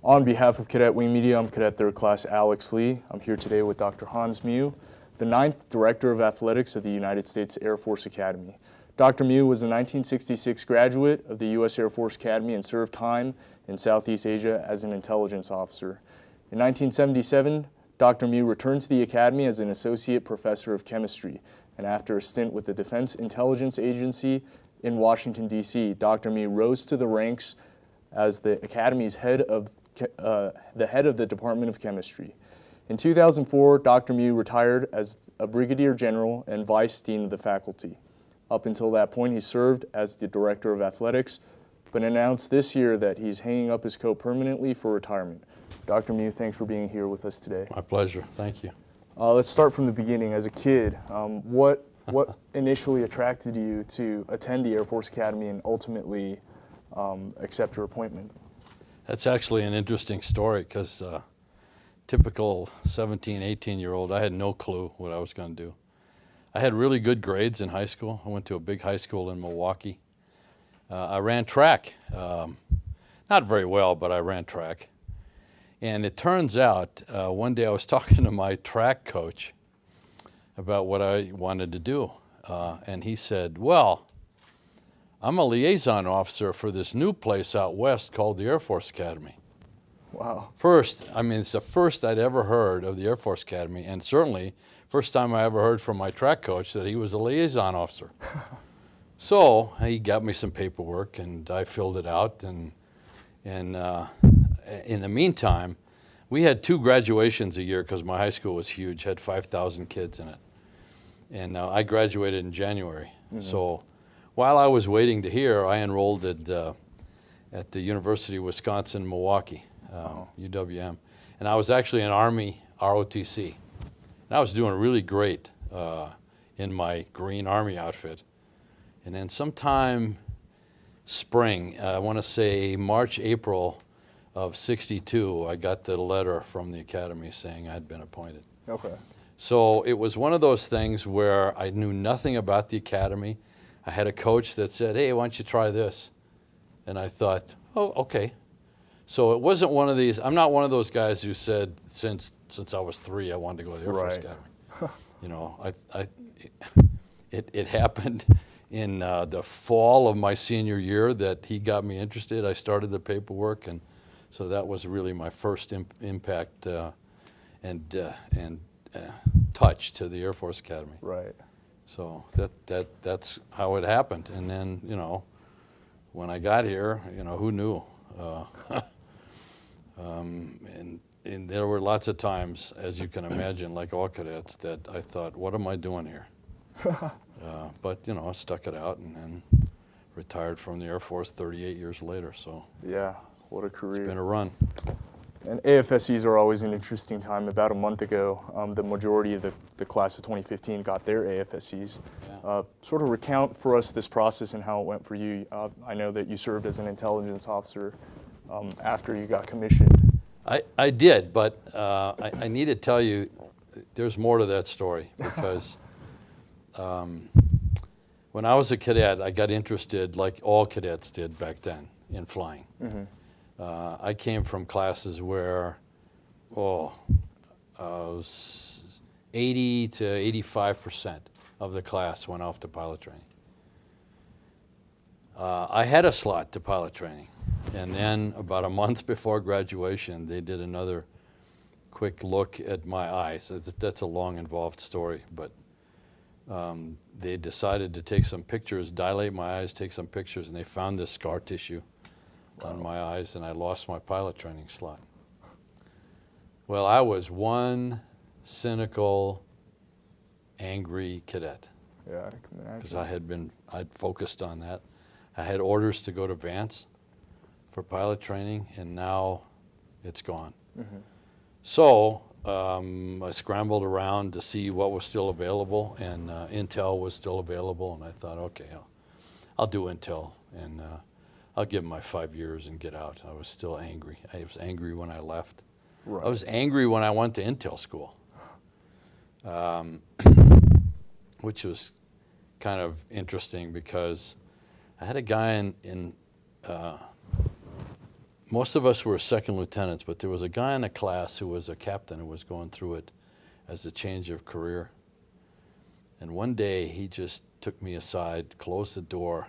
On behalf of Cadet Wing Media, I'm Cadet Third Class Alex Lee. I'm here today with Dr. Hans Mueh, the 9th Director of Athletics of the United States Air Force Academy. Dr. Mueh was a 1966 graduate of the U.S. Air Force Academy and served time in Southeast Asia as an intelligence officer. In 1977, Dr. Mueh returned to the Academy as an Associate Professor of Chemistry, and after a stint with the Defense Intelligence Agency in Washington, D.C., Dr. Mueh rose to the ranks as the Academy's head of the Department of Chemistry. In 2004, Dr. Mueh retired as a Brigadier General and Vice Dean of the Faculty. Up until that point, he served as the Director of Athletics, but announced this year that he's hanging up his coat permanently for retirement. Dr. Mueh, thanks for being here with us today. My pleasure. Thank you. Let's start from the beginning. As a kid, what initially attracted you to attend the Air Force Academy and ultimately accept your appointment? That's actually an interesting story because typical 17, 18-year-old, I had no clue what I was going to do. I had really good grades in high school. I went to a big high school in Milwaukee. I ran track. Not very well, but I ran track. And it turns out, one day I was talking to my track coach about what I wanted to do. And he said, well, I'm a liaison officer for this new place out west called the Air Force Academy. Wow. First, I mean, it's the first I'd ever heard of the Air Force Academy, and certainly first time I ever heard from my track coach that he was a liaison officer. So he got me some paperwork, and I filled it out. And in the meantime, we had 2 graduations a year because my high school was huge, had 5,000 kids in it. And I graduated in January. Mm-hmm. So while I was waiting to hear, I enrolled at the University of Wisconsin-Milwaukee, UWM. And I was actually an Army ROTC. And I was doing really great in my green Army outfit. And then sometime spring, I want to say March, April of '62, I got the letter from the Academy saying I'd been appointed. Okay. So it was one of those things where I knew nothing about the Academy. I had a coach that said, hey, why don't you try this? And I thought, oh, okay. So it wasn't one of these, I'm not one of those guys who said since I was 3, I wanted to go to the Air Force Academy. You know, it happened in the fall of my senior year that he got me interested. I started the paperwork, and so that was really my first impact and touch to the Air Force Academy. Right. So that's how it happened. And then, you know, when I got here, you know, who knew? And there were lots of times, as you can imagine, like all cadets, that I thought, what am I doing here? But, you know, I stuck it out and then retired from the Air Force 38 years later. So yeah, what a career. It's been a run. And AFSCs are always an interesting time. About a month ago, the majority of the class of 2015 got their AFSCs. Yeah. Sort of recount for us this process and how it went for you. I know that you served as an intelligence officer after you got commissioned. I did, but I need to tell you, there's more to that story because when I was a cadet, I got interested, like all cadets did back then, in flying. Mm-hmm. I came from classes where, 80 to 85% of the class went off to pilot training. I had a slot to pilot training, and then about a month before graduation, they did another quick look at my eyes. That's a long, involved story, but they decided to take some pictures, dilate my eyes, take some pictures, and they found this scar tissue on my eyes, and I lost my pilot training slot. Well, I was one cynical, angry cadet. Yeah, I can imagine. Because I'd focused on that. I had orders to go to Vance for pilot training, and now it's gone. Mm-hmm. So I scrambled around to see what was still available, and Intel was still available, and I thought, okay, I'll do Intel, and I'll give them my 5 years and get out. I was still angry. I was angry when I left. Right. I was angry when I went to Intel school, which was kind of interesting because I had a guy in most of us were second lieutenants, but there was a guy in the class who was a captain who was going through it as a change of career. And one day he just took me aside, closed the door,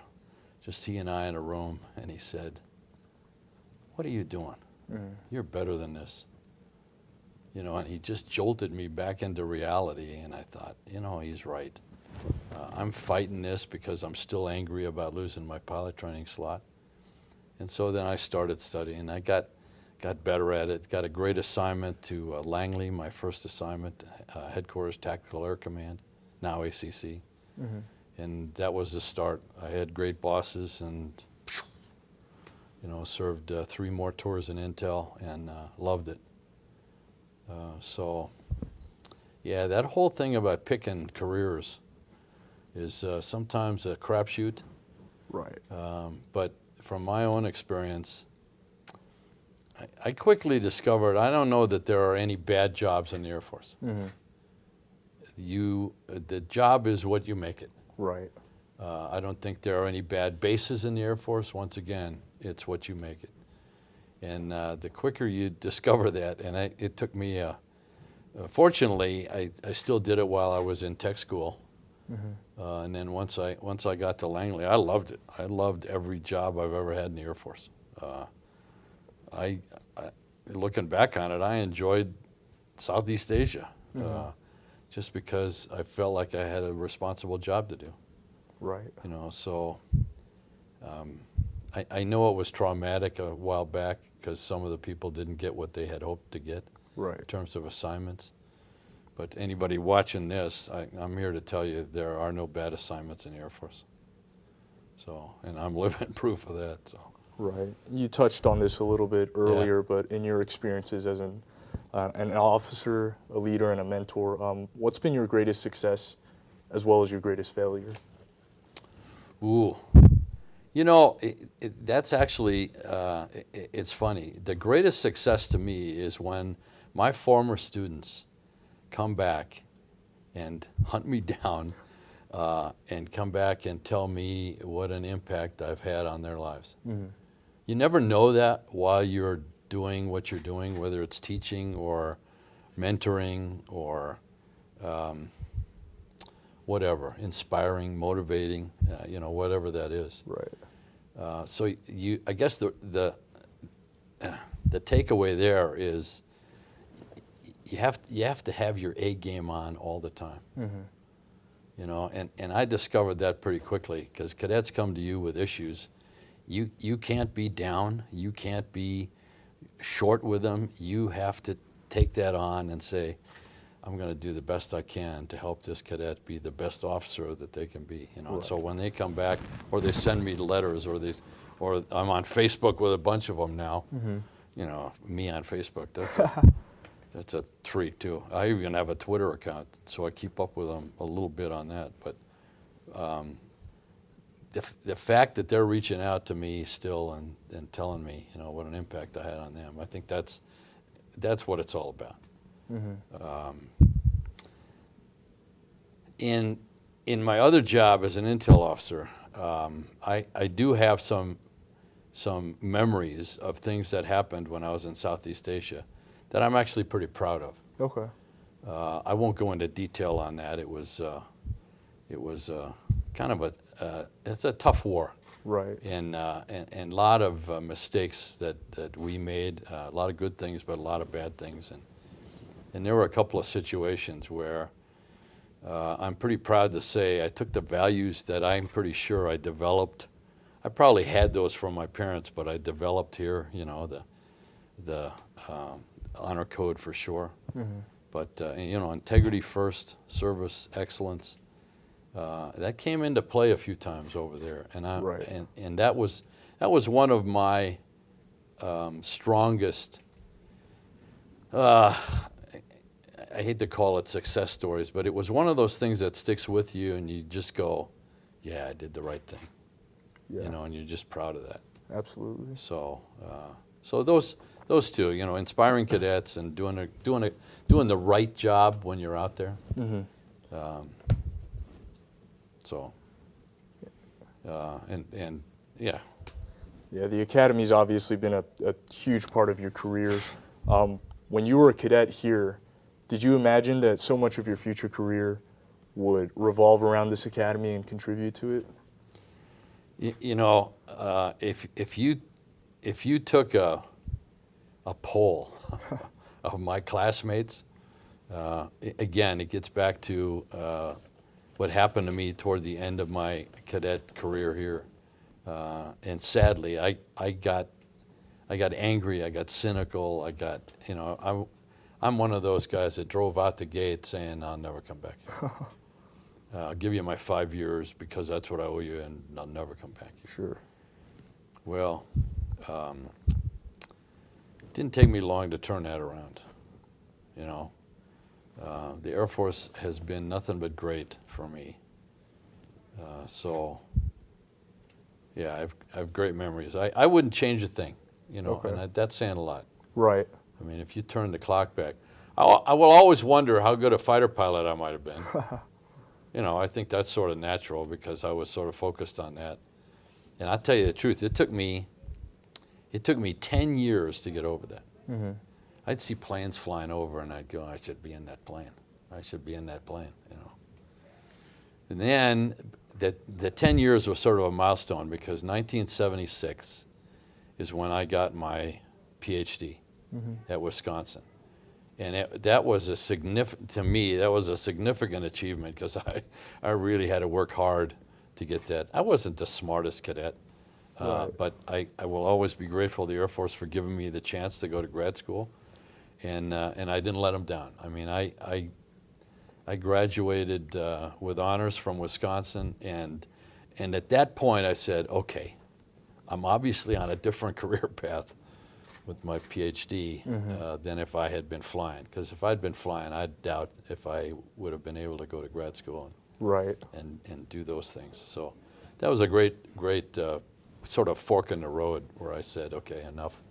just he and I in a room, and he said, "What are you doing? You're better than this." You know, and he just jolted me back into reality, and I thought, you know, he's right. I'm fighting this because I'm still angry about losing my pilot training slot. And so then I started studying. I got better at it, got a great assignment to Langley, my first assignment, Headquarters Tactical Air Command, now ACC. And that was the start. I had great bosses and, you know, served 3 more tours in Intel and loved it. So, yeah, that whole thing about picking careers is sometimes a crapshoot. Right. But from my own experience, I quickly discovered I don't know that there are any bad jobs in the Air Force. The job is what you make it. Right. I don't think there are any bad bases in the Air Force. Once again, it's what you make it. And the quicker you discover that, and it took me, fortunately, I still did it while I was in tech school. And then once I got to Langley, I loved it. I loved every job I've ever had in the Air Force. Looking back on it, I enjoyed Southeast Asia, just because I felt like I had a responsible job to do. Right. You know, so I know it was traumatic a while back because some of the people didn't get what they had hoped to get in terms of assignments. But anybody watching this, I'm here to tell you there are no bad assignments in the Air Force. So, and I'm living proof of that. So. Right. You touched on this a little bit earlier, but in your experiences as an officer, a leader, and a mentor, what's been your greatest success as well as your greatest failure? Ooh. You know, that's actually, it's funny. The greatest success to me is when my former students come back and hunt me down and come back and tell me what an impact I've had on their lives. You never know that while you're doing what you're doing, whether it's teaching or mentoring or whatever, inspiring, motivating, you know, whatever that is. Right. So I guess the takeaway there is you have to have your A game on all the time. You know, and I discovered that pretty quickly because cadets come to you with issues. You can't be down. You can't be short with them. You have to take that on and say, I'm going to do the best I can to help this cadet be the best officer that they can be. You know, and so when they come back, or they send me letters, or I'm on Facebook with a bunch of them now. You know, me on Facebook. That's a treat too. I even have a Twitter account, so I keep up with them a little bit on that. But the fact that they're reaching out to me still and telling me, you know, what an impact I had on them, I think that's what it's all about. In my other job as an intel officer, I do have some memories of things that happened when I was in Southeast Asia that I'm actually pretty proud of. Okay. I won't go into detail on that. It was kind of it's a tough war. Right. And a lot of mistakes that we made, a lot of good things, but a lot of bad things. And there were a couple of situations where I'm pretty proud to say I took the values that I'm pretty sure I developed. I probably had those from my parents, but I developed here, you know, the honor code for sure. But, you know, integrity first, service, excellence. That came into play a few times over there. And that was one of my strongest, I hate to call it success stories, but it was one of those things that sticks with you and you just go, yeah, I did the right thing. You know, and you're just proud of that. Absolutely. So, so those two, you know, inspiring cadets and doing the right job when you're out there. Mm-hmm. So, and yeah. Yeah, the academy's obviously been a huge part of your career. When you were a cadet here, did you imagine that so much of your future career would revolve around this academy and contribute to it? You know, if you took a poll of my classmates, again, it gets back to what happened to me toward the end of my cadet career here, and sadly, I got angry, I got cynical, I'm one of those guys that drove out the gate saying, "I'll never come back here. I'll give you my 5 years because that's what I owe you, and I'll never come back here." Sure. Well, it didn't take me long to turn that around. You know, the Air Force has been nothing but great for me. So, yeah, I have great memories. I wouldn't change a thing, you know, Okay. and that's saying a lot. Right. I mean, if you turn the clock back, I will always wonder how good a fighter pilot I might have been. You know, I think that's sort of natural because I was sort of focused on that. And I'll tell you the truth, it took me 10 years to get over that. Mm-hmm. I'd see planes flying over and I'd go, I should be in that plane. I should be in that plane, you know. And then the 10 years was sort of a milestone because 1976 is when I got my PhD at Wisconsin. And that was to me, that was a significant achievement because I really had to work hard to get that. I wasn't the smartest cadet, Right. but I will always be grateful to the Air Force for giving me the chance to go to grad school, and I didn't let them down. I mean, I graduated with honors from Wisconsin, and at that point I said, okay, I'm obviously on a different career path with my PhD than if I had been flying. Because if I'd been flying, I doubt if I would have been able to go to grad school Right. and do those things. So that was a great sort of fork in the road where I said, okay, enough.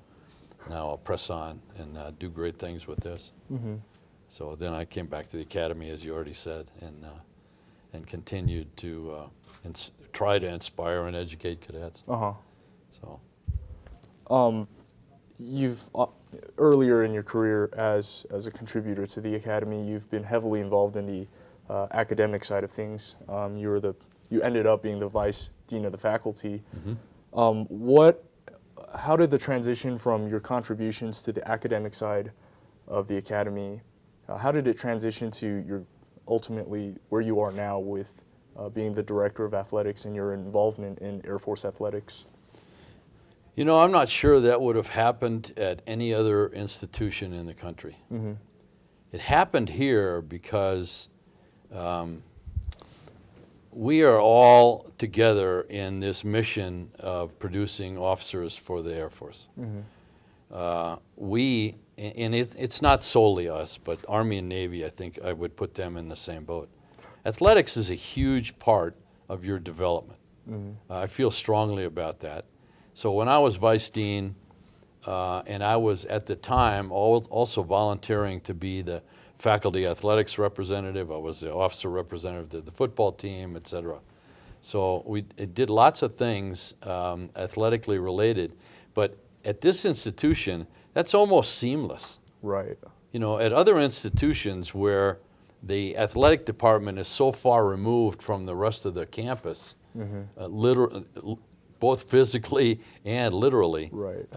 Now I'll press on and do great things with this. Mm-hmm. So then I came back to the academy, as you already said, and continued to try to inspire and educate cadets. Uh-huh. So. You've earlier in your career as a contributor to the academy, you've been heavily involved in the academic side of things. You ended up being the vice dean of the faculty. How did the transition from your contributions to the academic side of the academy, how did it transition to your ultimately where you are now with being the director of athletics and your involvement in Air Force athletics? You know, I'm not sure that would have happened at any other institution in the country. Mm-hmm. It happened here because we are all together in this mission of producing officers for the Air Force. Mm-hmm. It's not solely us, but Army and Navy, I think I would put them in the same boat. Athletics is a huge part of your development. Mm-hmm. I feel strongly about that. So when I was vice dean, and I was at the time also volunteering to be the faculty athletics representative, I was the officer representative to the football team, et cetera. So we did lots of things athletically related, but at this institution, that's almost seamless. Right. You know, at other institutions where the athletic department is so far removed from the rest of the campus, both physically and literally, right.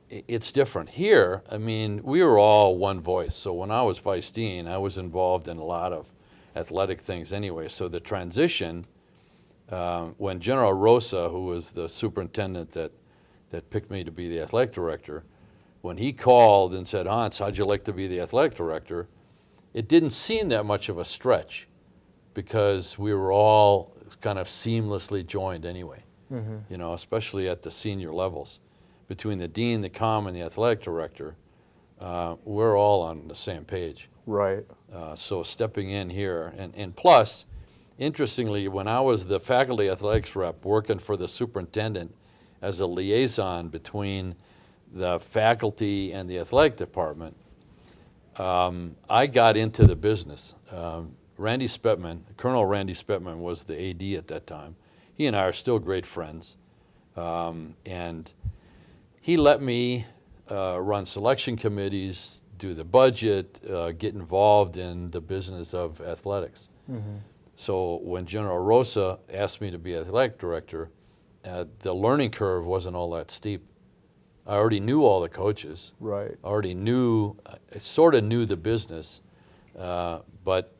It's different. Here, I mean, we were all one voice. So when I was vice dean, I was involved in a lot of athletic things anyway. So the transition, when General Rosa, who was the superintendent that picked me to be the athletic director, when he called and said, "Hans, how'd you like to be the athletic director?" it didn't seem that much of a stretch because we were all kind of seamlessly joined anyway. Mm-hmm. You know, especially at the senior levels. Between the dean, the comm, and the athletic director, we're all on the same page. Right. So stepping in here, and plus, interestingly, when I was the faculty athletics rep working for the superintendent as a liaison between the faculty and the athletic department, I got into the business. Randy Spetman, Colonel Randy Spetman was the AD at that time. He and I are still great friends. And he let me run selection committees, do the budget, get involved in the business of athletics. So when General Rosa asked me to be athletic director, the learning curve wasn't all that steep. I already knew all the coaches. Right. I sort of knew the business, but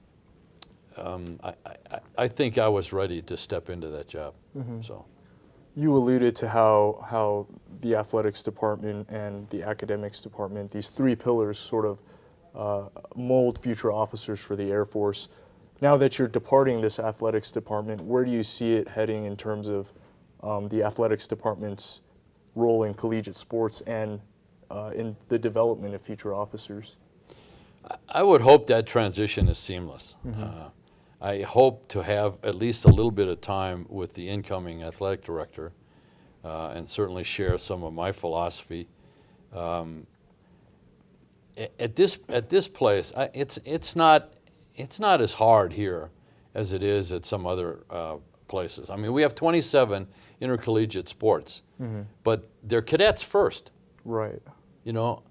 I think I was ready to step into that job. So. You alluded to how the athletics department and the academics department, these three pillars, sort of mold future officers for the Air Force. Now that you're departing this athletics department, where do you see it heading in terms of the athletics department's role in collegiate sports and in the development of future officers? I would hope that transition is seamless. I hope to have at least a little bit of time with the incoming athletic director and certainly share some of my philosophy. At this place, it's not as hard here as it is at some other places. I mean, we have 27 intercollegiate sports, but they're cadets first. Right. You know,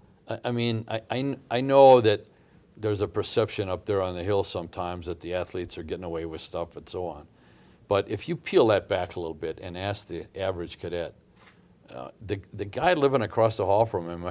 I mean, I know that there's a perception up there on the hill sometimes that the athletes are getting away with stuff and so on. But if you peel that back a little bit and ask the average cadet, the guy living across the hall from him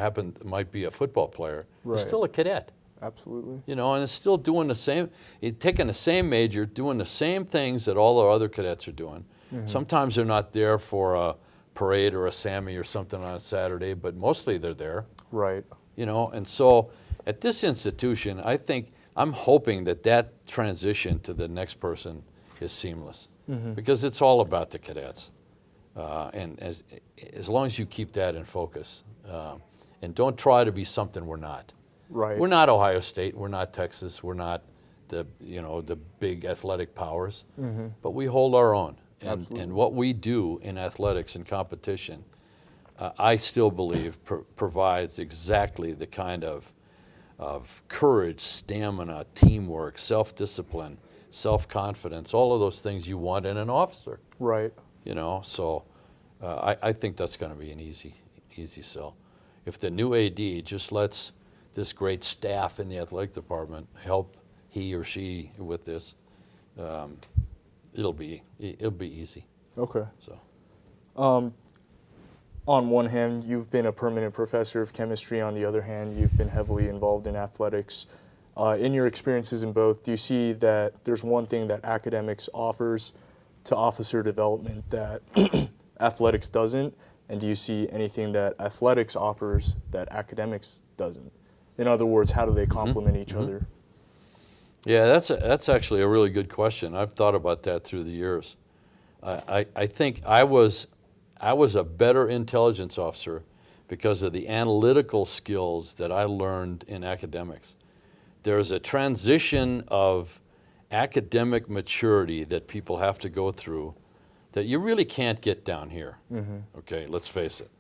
might be a football player, Right. is still a cadet. Absolutely. You know, and it's still doing the same, he's taking the same major, doing the same things that all the other cadets are doing. Sometimes they're not there for a parade or a Sammy or something on a Saturday, but mostly they're there. Right. You know, and so at this institution, I'm hoping that transition to the next person is seamless because it's all about the cadets. And as long as you keep that in focus and don't try to be something we're not. Right. We're not Ohio State, we're not Texas, we're not the big athletic powers, but we hold our own. And what we do in athletics and competition, I still believe provides exactly the kind of courage, stamina, teamwork, self-discipline, self-confidence, all of those things you want in an officer. Right. You know, so I think that's going to be an easy sell. If the new AD just lets this great staff in the athletic department help he or she with this, it'll be easy. Okay. So. On one hand, you've been a permanent professor of chemistry. On the other hand, you've been heavily involved in athletics. In your experiences in both, do you see that there's one thing that academics offers to officer development that athletics doesn't? And do you see anything that athletics offers that academics doesn't? In other words, how do they complement each other? Yeah, that's actually a really good question. I've thought about that through the years. I think I was a better intelligence officer because of the analytical skills that I learned in academics. There's a transition of academic maturity that people have to go through that you really can't get down here. Okay, let's face it.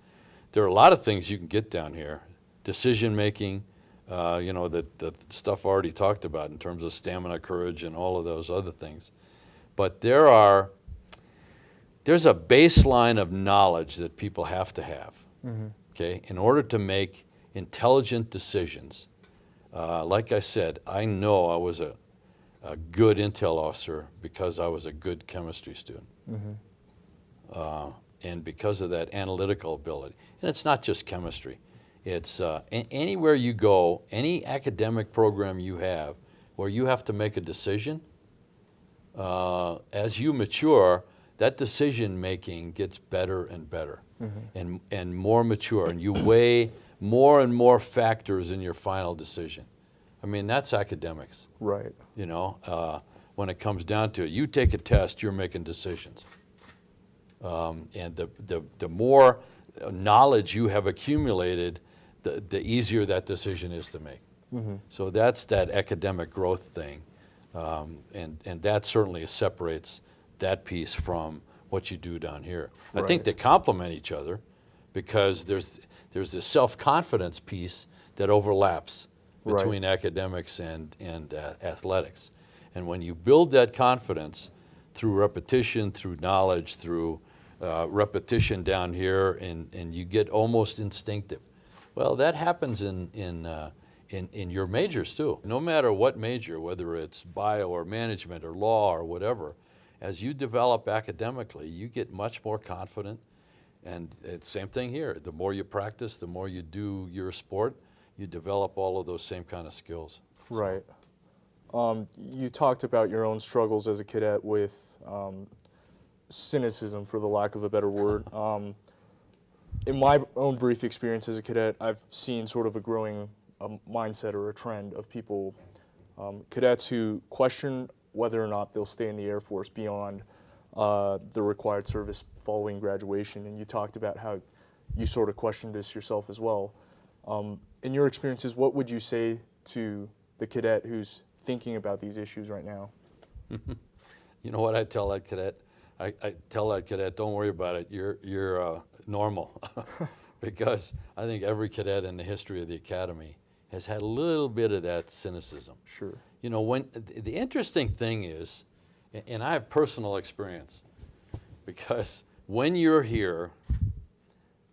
There are a lot of things you can get down here. Decision making, the stuff I already talked about in terms of stamina, courage, and all of those other things. But there's a baseline of knowledge that people have to have, okay, in order to make intelligent decisions. Like I said, I know I was a good intel officer because I was a good chemistry student. And because of that analytical ability. And it's not just chemistry. It's anywhere you go, any academic program you have where you have to make a decision, as you mature, that decision making gets better and better and more mature, and you weigh more and more factors in your final decision. I mean, that's academics. Right. You know, when it comes down to it, you take a test, you're making decisions. And the more knowledge you have accumulated, the easier that decision is to make. So that's that academic growth thing. And that certainly separates that piece from what you do down here. Right. I think they complement each other because there's this self-confidence piece that overlaps between academics and athletics. And when you build that confidence through repetition, through knowledge, through repetition down here, and you get almost instinctive. Well, that happens in your majors too. No matter what major, whether it's bio or management or law or whatever, as you develop academically, you get much more confident. And it's same thing here. The more you practice, the more you do your sport, you develop all of those same kind of skills. Right. You talked about your own struggles as a cadet with cynicism, for the lack of a better word. In my own brief experience as a cadet, I've seen sort of a growing mindset or a trend of people, cadets who question whether or not they'll stay in the Air Force beyond the required service following graduation. And you talked about how you sort of questioned this yourself as well. In your experiences, what would you say to the cadet who's thinking about these issues right now? You know what I tell that cadet? I tell that cadet, don't worry about it. You're normal, because I think every cadet in the history of the academy has had a little bit of that cynicism. Sure. You know, when the interesting thing is, and I have personal experience, because when you're here,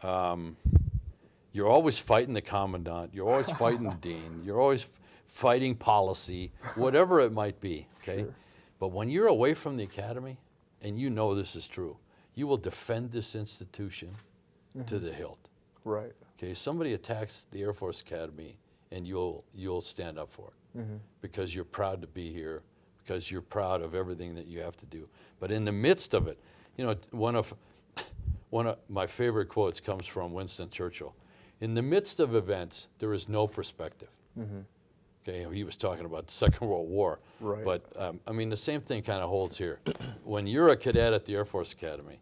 you're always fighting the commandant, you're always fighting the dean, you're always fighting policy, whatever it might be, okay? Sure. But when you're away from the academy, and you know this is true, you will defend this institution to the hilt. Right. Okay, somebody attacks the Air Force Academy, and you'll stand up for it, because you're proud to be here, because you're proud of everything that you have to do. But in the midst of it, you know, one of my favorite quotes comes from Winston Churchill. In the midst of events, there is no perspective. Okay, he was talking about the Second World War. Right. But, I mean, the same thing kind of holds here. When you're a cadet at the Air Force Academy,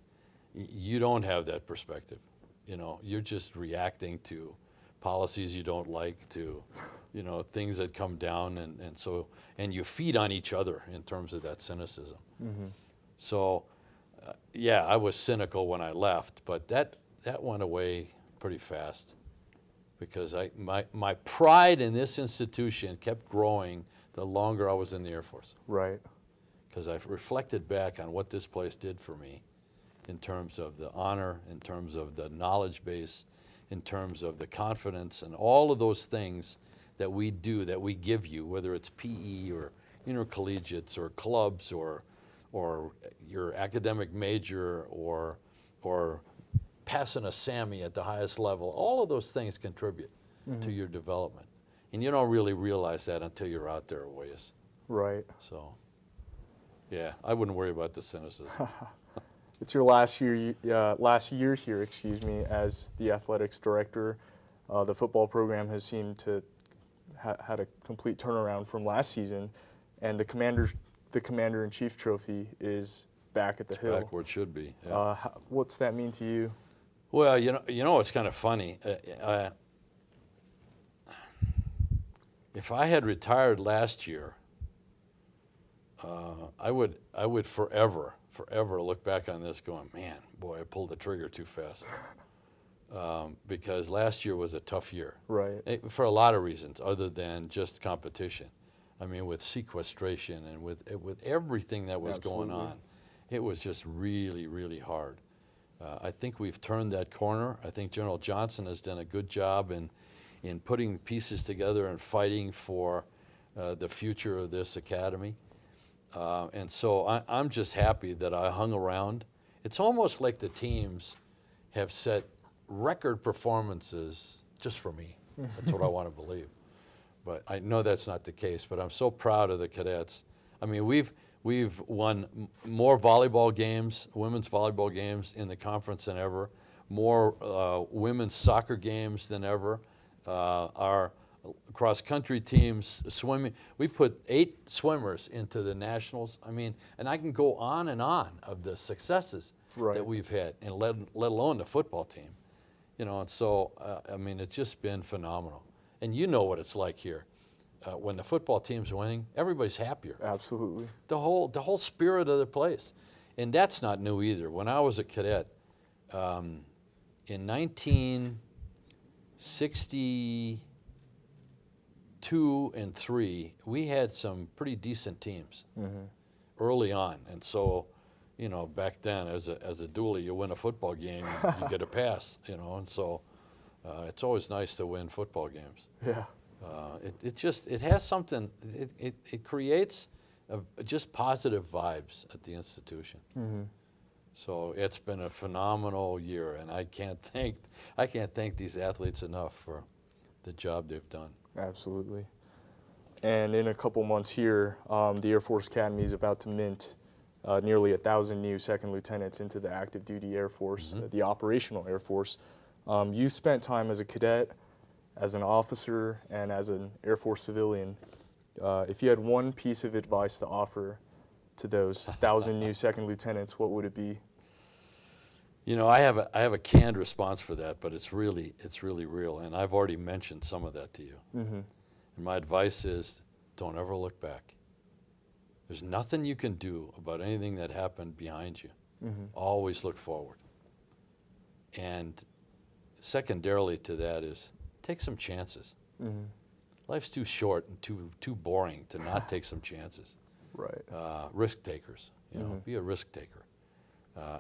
you don't have that perspective. You know, you're just reacting to policies you don't like, to, you know, things that come down, and you feed on each other in terms of that cynicism. So, yeah, I was cynical when I left, but that went away pretty fast, because my pride in this institution kept growing the longer I was in the Air Force. Right. Because I've reflected back on what this place did for me in terms of the honor, in terms of the knowledge base, in terms of the confidence, and all of those things that we do, that we give you, whether it's PE or intercollegiates or clubs or your academic major or passing a SAMI at the highest level. All of those things contribute to your development. And you don't really realize that until you're out there a ways. Right. So, yeah, I wouldn't worry about the cynicism. It's your last year here, excuse me, as the athletics director. The football program has seemed to had a complete turnaround from last season, and the Commander-in-Chief trophy is back at the Hill. Back where it should be. Yeah. What's that mean to you? Well, you know, it's kind of funny. If I had retired last year, I would forever look back on this going, man, boy, I pulled the trigger too fast. Because last year was a tough year. Right. For a lot of reasons, other than just competition. I mean, with sequestration and with everything that was going on, it was just really, really hard. I think we've turned that corner. I think General Johnson has done a good job in putting pieces together and fighting for the future of this academy. And so I'm just happy that I hung around. It's almost like the teams have set record performances just for me. That's what I want to believe. But I know that's not the case, but I'm so proud of the cadets. I mean, we've won more volleyball games, women's volleyball games in the conference than ever, more women's soccer games than ever. Our cross-country teams, swimming, we put 8 swimmers into the nationals. I mean, and I can go on and on of the successes that we've had, and let alone the football team. You know, and so, I mean, it's just been phenomenal. And you know what it's like here. When the football team's winning, everybody's happier. Absolutely. The whole spirit of the place. And that's not new either. When I was a cadet, in 1962 and 3, we had some pretty decent teams early on. And so, you know, back then as a dually, you win a football game, you get a pass, you know, and so it's always nice to win football games. Yeah. It has something, it creates just positive vibes at the institution. Mm-hmm. So it's been a phenomenal year, and I can't thank these athletes enough for the job they've done. Absolutely. And in a couple months here, the Air Force Academy is about to mint nearly 1,000 new second lieutenants into the active duty Air Force, the operational Air Force. You spent time as a cadet, as an officer, and as an Air Force civilian. If you had one piece of advice to offer to those 1,000 new second lieutenants, what would it be? You know, I have a canned response for that, but it's really real, and I've already mentioned some of that to you. Mm-hmm. And my advice is, don't ever look back. There's nothing you can do about anything that happened behind you. Mm-hmm. Always look forward. And secondarily to that is, take some chances. Mm-hmm. Life's too short and too boring to not take some chances. Right. Risk takers, you know, be a risk taker.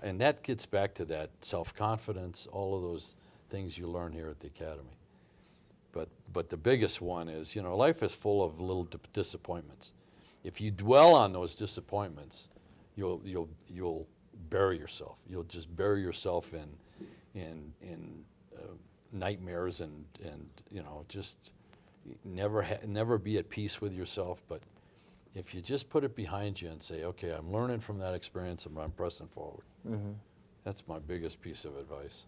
And that gets back to that self-confidence, all of those things you learn here at the academy. But the biggest one is, you know, life is full of little disappointments. If you dwell on those disappointments, you'll bury yourself. You'll just bury yourself in nightmares and you know, just never be at peace with yourself. But if you just put it behind you and say, okay, I'm learning from that experience and I'm pressing forward. Mm-hmm. That's my biggest piece of advice.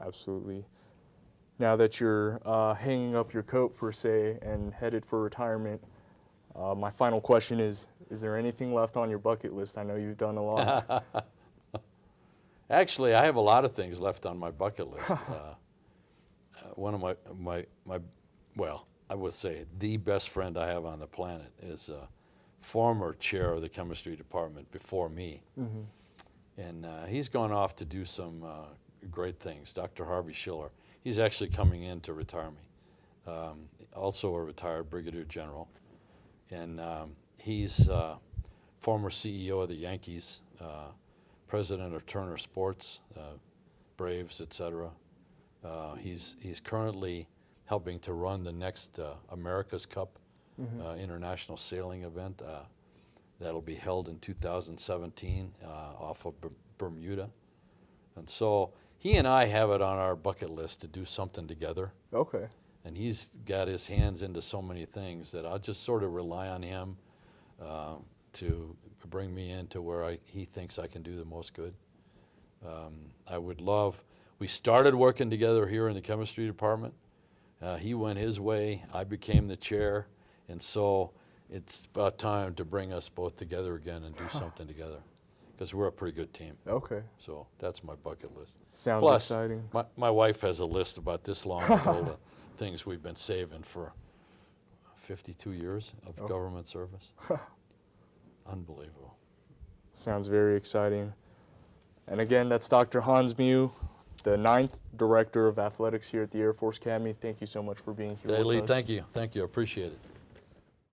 Absolutely. Now that you're hanging up your coat, per se, and headed for retirement, my final question is there anything left on your bucket list? I know you've done a lot. Actually, I have a lot of things left on my bucket list. One of my well, I would say the best friend I have on the planet is a former chair of the chemistry department before me. Mm-hmm. And he's gone off to do some great things, Dr. Harvey Schiller. He's actually coming in to retire me. Also a retired brigadier general. And he's former CEO of the Yankees, president of Turner Sports, Braves, etc. He's currently helping to run the next America's Cup international sailing event. That'll be held in 2017 off of Bermuda. And so he and I have it on our bucket list to do something together. Okay. And he's got his hands into so many things that I'll just sort of rely on him to bring me into where he thinks I can do the most good. I would love, we started working together here in the chemistry department. He went his way, I became the chair, and so it's about time to bring us both together again and do something together, because we're a pretty good team. Okay. So that's my bucket list. Sounds Plus, exciting. My wife has a list about this long of all the things we've been saving for 52 years of government service. Unbelievable. Sounds very exciting. And again, that's Dr. Hans Mueh, the 9th Director of Athletics here at the Air Force Academy. Thank you so much for being here with us. Thank you. Thank you. I appreciate it.